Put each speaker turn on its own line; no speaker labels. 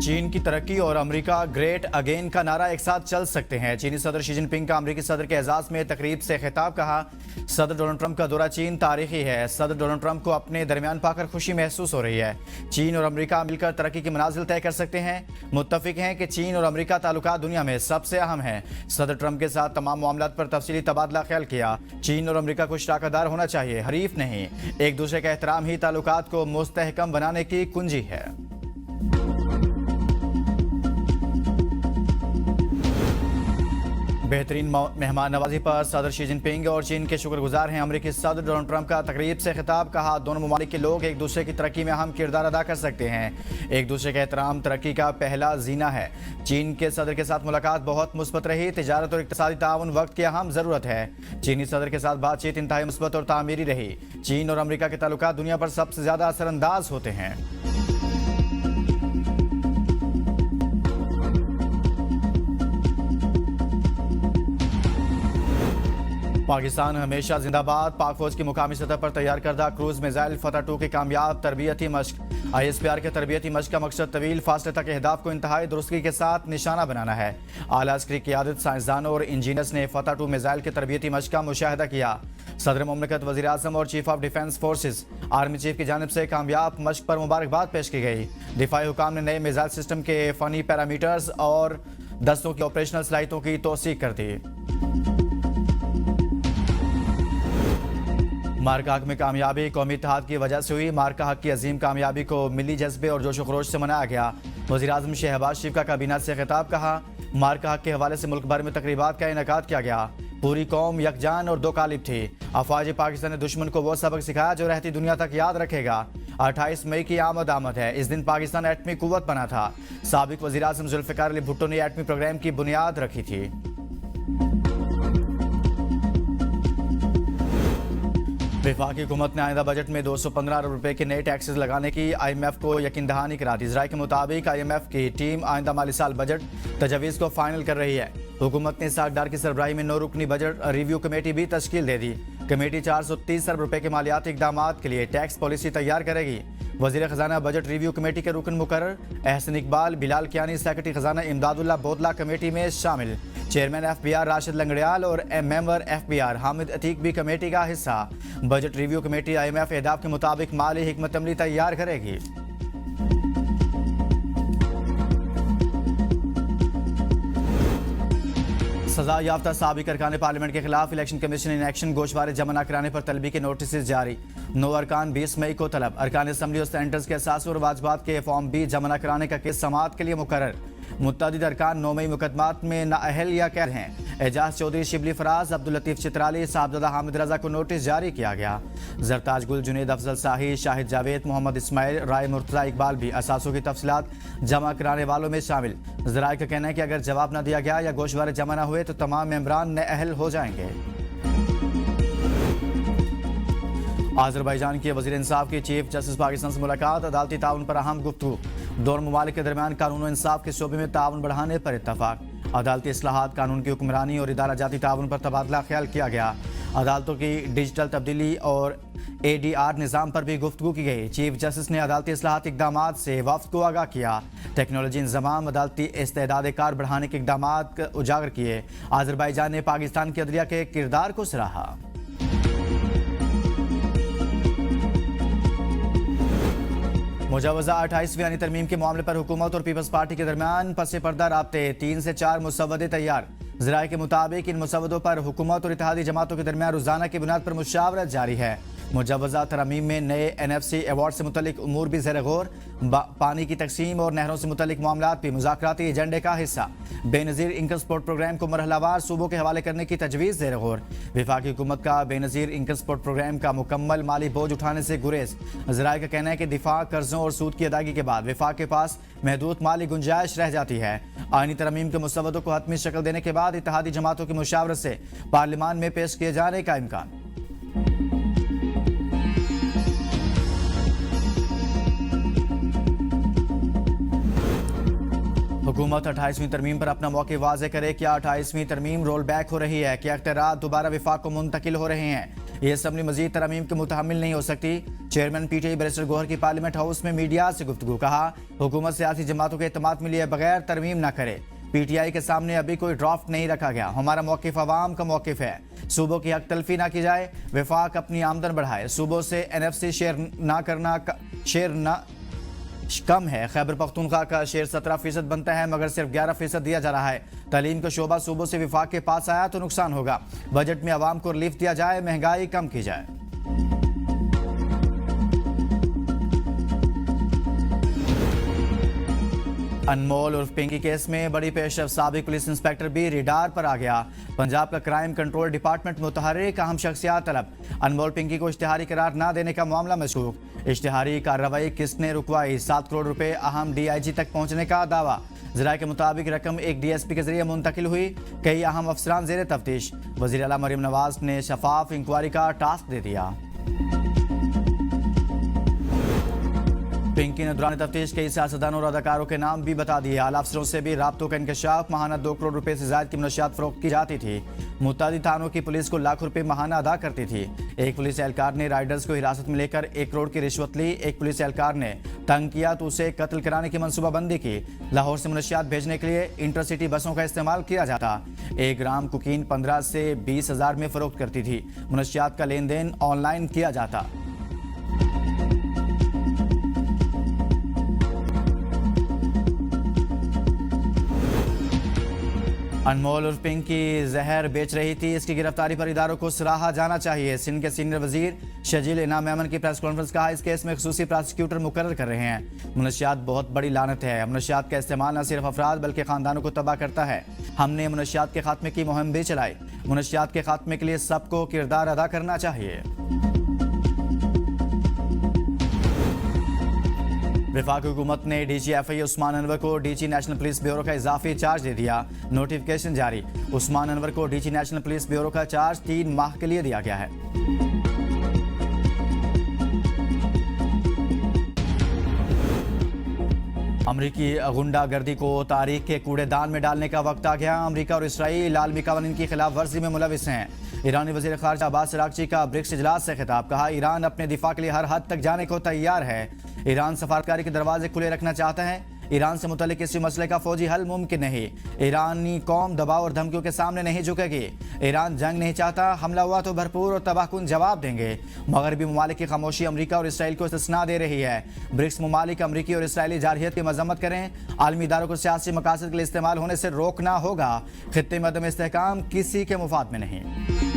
चीन की तरक्की और अमेरिका ग्रेट अगेन का नारा एक साथ चल सकते हैं। चीनी सदर शी जिनपिंग का अमेरिकी सदर के एजाज में तकरीब से खिताब। कहा, सदर डोनाल्ड ट्रंप का दौरा चीन तारीखी है। सदर डोनाल्ड ट्रंप को अपने दरमियान पाकर खुशी महसूस हो रही है। चीन और अमेरिका मिलकर तरक्की की मनाजिल तय कर सकते हैं। मुत्तफिक हैं कि चीन और अमेरिका ताल्लुकात दुनिया में सबसे अहम हैं। सदर ट्रंप के साथ तमाम मामलात पर तफसीली तबादला ख्याल किया। चीन और अमेरिका को शराकतदार होना चाहिए, हरीफ नहीं। एक दूसरे का एहतराम ही ताल्लुकात को मुस्तहकम बनाने की कुंजी है। बेहतरीन मेहमान नवाजी पर सदर शी जिनपिंग और चीन के शुक्रगुजार हैं। अमेरिकी सदर डोनाल्ड ट्रंप का तकरीब से खिताब। कहा, दोनों ममालिक के लोग एक दूसरे की तरक्की में अहम किरदार अदा कर सकते हैं। एक दूसरे का एहतराम तरक्की का पहला जीना है। चीन के सदर के साथ मुलाकात बहुत मुस्बत रही। तिजारत और इक्तिसादी ताउन वक्त की अहम जरूरत है। चीनी सदर के साथ बातचीत इंतहाई मुस्बत और तामीरी रही। चीन और अमेरिका के ताल्लुकात दुनिया पर सबसे ज्यादा असरअंदाज होते हैं। पाकिस्तान हमेशा जिंदाबाद। पाक फौज की मुकामी सतह पर तैयार करदा क्रूज मिसाइल फतह 2 की कामयाब तरबियती मश्क। ISPR के तरबियती मश्क का मकसद तवील फासले तक अहदाफ को इंतहाई दुरुस्ती के साथ निशाना बनाना है। आला अस्करी क़ियादत, साइंसदानों और इंजीनियर्स ने फतह 2 मिसाइल के तरबियती मश्क का मुशाहिदा किया। सदर मुमलिकत, वज़ीर आज़म और chief of defence forces army chief की जानिब से कामयाब मश्क पर मुबारकबाद पेश की गई। दिफाई हुकाम ने नए मिसाइल सिस्टम के फ़नी पैरामीटर्स और दस्तों की ऑपरेशनल सलाहियतों की तौसीक कर दी। मार्का हक में कामयाबी कौमी इत्तेहाद की वजह से हुई। मार्का हक की अजीम कामयाबी को मिली जज्बे और जोश खरोश से मनाया गया। वज़ीर आज़म शहबाज शरीफ का काबीना से खिताब। कहा, मार्का हक के हवाले से मुल्क भर में तकरीबात का इनेकाद किया गया। पूरी कौम यकजान और दो कालिब थी। अफवाज पाकिस्तान ने दुश्मन को वो सबक सिखाया जो रहती दुनिया तक याद रखेगा। 28 मई की आमद है। इस दिन पाकिस्तान एटमी कुव्वत बना था। साबिक वज़ीर आज़म जुल्फ़िकार अली भुट्टो ने एटमी प्रोग्राम की बुनियाद रखी थी। वफाकी हुकूमत ने आइंदा बजट में 215 अरब रुपए के नए टैक्सेस लगाने की IMF को यकीन दहानी करा दी। ज़राए के मुताबिक IMF की टीम आइंदा माली साल बजट तजवीज़ को फाइनल कर रही है। हुकूमत ने सागदार की सरबराही में 9 रुकनी बजट रिव्यू कमेटी भी तश्कील दे दी। कमेटी 430 अरब रुपए के मालियाती इक़दामात के लिए टैक्स पॉलिसी तैयार करेगी। वज़ीर ख़जाना बजट रिव्यू कमेटी के रुकन मुकर्रर। एहसन इकबाल, बिलाल कियानी सेक्रेटरी ख़जाना इमदादुल्लाह बोदला कमेटी में शामिल। चेयरमैन FBR राशिद लंगड़ियाल और मेंबर FBR हामिद अतीक भी कमेटी का हिस्सा। बजट रिव्यू कमेटी IMF अहदाफ के मुताबिक माली हिकमत अमली तैयार करेगी। सजा याफ्ता साबिक अरकान पार्लियामेंट के खिलाफ इलेक्शन कमीशन इन एक्शन गोशवारे जमा न कराने पर तलबी के नोटिस जारी। 9 अरकान 20 मई को तलब। अरकान असम्बली और सेंटर्स के असास और वाजबात के फॉर्म भी जमा न कराने का केस समाअत के लिए मुकर्रर। मुत्तअद्दिद अरकान 9 मई मुकदमात में नाअहल या कैद हैं। एजाज चौधरी, शिबली फराज, अब्दुल लतीफ चित्राली, साहबजादा हामिद रजा को नोटिस जारी किया गया। जरताज गुल, जुनेद अफजल शाही, शाहिद जावेद, मोहम्मद इस्माइल, राय मुर्तजा इकबाल भी असासों की तफसीलात जमा कराने वालों में शामिल। ज़राए का कहना है कि अगर जवाब न दिया गया या गोशवारे जमा न हुए तो तमाम मेंबरान नाअहल हो जाएंगे। आज़रबाईजान के वज़ीर इंसाफ की चीफ जस्टिस पाकिस्तान से मुलाकात। अदालती ताउन पर अहम गुफ्तगू। दोनों ममालिक के दरमियान कानून और इंसाफ के शोबे में ताउन बढ़ाने पर इत्तफाक। अदालती इस्लाहात, कानून की हुक्मरानी और इदारा जाती ताउन पर तबादला ख्याल किया गया। अदालतों की डिजिटल तब्दीली और ADR निज़ाम पर भी गुफ्तगू की गई। चीफ जस्टिस ने अदालती इस्लाहात इक़दामात से वफ़द को आगाह किया। टेक्नोलॉजी इंतज़ाम, अदालती इस्तेदाद कार बढ़ाने के इक़दामात उजागर किए। आज़रबाईजान ने पाकिस्तान की अदलिया के किरदार को सराहा। मुजवजा 28वीं आईनी तरमीम के मामले पर हुकूमत और पीपल्स पार्टी के दरमियान पसे पर्दा राब्ते। 3 से 4 मुसव्वदे तैयार। ज़राए के मुताबिक इन मुसव्वदों पर हुकूमत और इत्तेहादी जमातों के दरमियान रोजाना की बुनियाद पर मुशावरत जारी है। मुजवजा तरमीम में नए NFC अवार्ड से मुतल्लिक उमूर भी ज़ेर गौर। पानी की तकसीम और नहरों से मुतल्लिक मामलात भी मुज़ाकराती एजेंडे का हिस्सा। बेनज़ीर इनकम सपोर्ट प्रोग्राम को मरहलावार सूबों के हवाले करने की तजवीज़ ज़ेर गौर। वफाकी हुकूमत का बेनज़ीर इनकम सपोर्ट प्रोग्राम का मुकम्मल माली बोझ उठाने से गुरेज। ज़राए का कहना है कि दिफा, कर्जों और सूद की अदायगी के बाद वफाक के पास महदूद माली गुंजाइश रह जाती है। आईनी तरमीम के मुसव्वदों को हतमी शक्ल देने के बाद इत्तेहादी जमातों की मुशावरत से पार्लियामान में पेश किए जाने का इम्कान। हुकूमत 28वीं तरमीम पर अपना मौक़िफ़ वाज़ेह करे। क्या 28वीं तरमीम रोल बैक हो रही है? क्या इख्तियारात दोबारा वफाक को मुंतकिल हो रहे हैं? ये असम्बली मजीद तरमीम के मुतहम्मिल नहीं हो सकती। चेयरमैन पीटीआई बैरिस्टर गौहर की पार्लियामेंट हाउस में मीडिया से गुफ्तगू। कहा, हुकूमत सियासी जमातों के एतमाद में लिए बगैर तरमीम न करे। पीटीआई के सामने अभी कोई ड्राफ्ट नहीं रखा गया। हमारा मौकिफ अवाम का मौकिफ है। सूबों की हक तलफी ना की जाए। वफाक अपनी आमदन बढ़ाए। सूबों से एनएफसी शेयर ना कम है। खैबर पख्तूनख्वा का शेयर 17% बनता है मगर सिर्फ 11% दिया जा रहा है। तालीम का शोबा सूबों से विफाक के पास आया तो नुकसान होगा। बजट में आवाम को रिलीफ दिया जाए, महंगाई कम की जाए। अनमोल उर्फ पिंकी केस में बड़ी पेशरफ। साबिक पुलिस इंस्पेक्टर भी रिडार पर आ गया। पंजाब का क्राइम कंट्रोल डिपार्टमेंट मुतहर्रिक अहम शख्सियात तलब। अनमोल पिंकी को इश्तिहारी करार न देने का मामला मशकूक। इश्तिहारी कार्रवाई किसने रुकवाई? 7 करोड़ रुपए अहम डीआईजी तक पहुंचने का दावा। जराये के मुताबिक रकम एक डीएसपी के जरिए मुंतकिल हुई। कई अहम अफसरान जेर तफ्तीश। वजीर आला मरियम नवाज ने शफाफ इंक्वायरी का टास्क दे दिया। पिंकी ने दौरान तफ्तीश कई सियासतदानों और अदाकारों के नाम भी बता दिए। आला अफसरों से भी राब्तों का इंकशाफ। माहाना 2 करोड़ रुपए से ज्यादा की मनशियात फरोख्त की जाती थी। मुतादी थानों की पुलिस को लाख रुपए माहाना अदा करती थी। एक पुलिस एहलकार ने राइडर्स को हिरासत में लेकर 1 करोड़ की रिश्वत ली। एक पुलिस एहलकार ने तंग किया तो उसे कत्ल कराने की मनसूबाबंदी की। लाहौर से मनशियात भेजने के लिए इंटरसिटी बसों का इस्तेमाल किया जाता। 1 ग्राम कुकीन 15 से 20 हजार में फरोख्त करती थी। मनशियात का लेन देन ऑनलाइन किया जाता। अनमोल उर्फ पिंकी जहर बेच रही थी। इसकी गिरफ्तारी पर इदारों को सराहा जाना चाहिए। सिंध के सीनियर वजीर शजील इनाम मेमन की प्रेस कॉन्फ्रेंस। कहा, इस केस में खसूसी प्रोसिक्यूटर मुकर्रर कर रहे हैं। मनशियात बहुत बड़ी लानत है। मनशियात का इस्तेमाल न सिर्फ अफराद बल्कि खानदानों को तबाह करता है। हमने मनशियात के खात्मे की मुहिम भी चलाई। मनशियात के खात्मे के लिए सबको किरदार अदा करना चाहिए। वफाकी हुकूमत ने डीजीएफआई उस्मान अनवर को डीजी नेशनल पुलिस ब्यूरो का इजाफी चार्ज दे दिया। नोटिफिकेशन जारी। उस्मान अनवर को डीजी नेशनल पुलिस ब्यूरो का चार्ज 3 माह के लिए दिया गया है। अमरीकी गुंडागर्दी को तारीख के कूड़ेदान में डालने का वक्त आ गया। अमरीका और इसराइल आलमी कानून की खिलाफ वर्जी में मुलविस हैं। ईरानी वजीर खारजा अब्बास अरागची का ब्रिक्स इजलास से खिताब। कहा, ईरान अपने दिफा के लिए हर हद तक जाने को तैयार है। ईरान सफारतकारी के दरवाजे खुले रखना चाहता है। ईरान से मुतल्लिक किसी मसले का फौजी हल मुमकिन नहीं। ईरानी कौम दबाव और धमकियों के सामने नहीं झुकेगी। ईरान जंग नहीं चाहता। हमला हुआ तो भरपूर और तबाहकुन जवाब देंगे। मगरबी ममालिक की खामोशी अमरीका और इसराइल को इस्तिस्ना दे रही है। ब्रिक्स ममालिक अमरीकी और इसराइली जारहियत की मजम्मत करें। आलमी इदारों को सियासी मकासद के लिए इस्तेमाल होने से रोकना होगा। खित्ते में अदम इस्तेहकाम किसी के मुफाद में नहीं।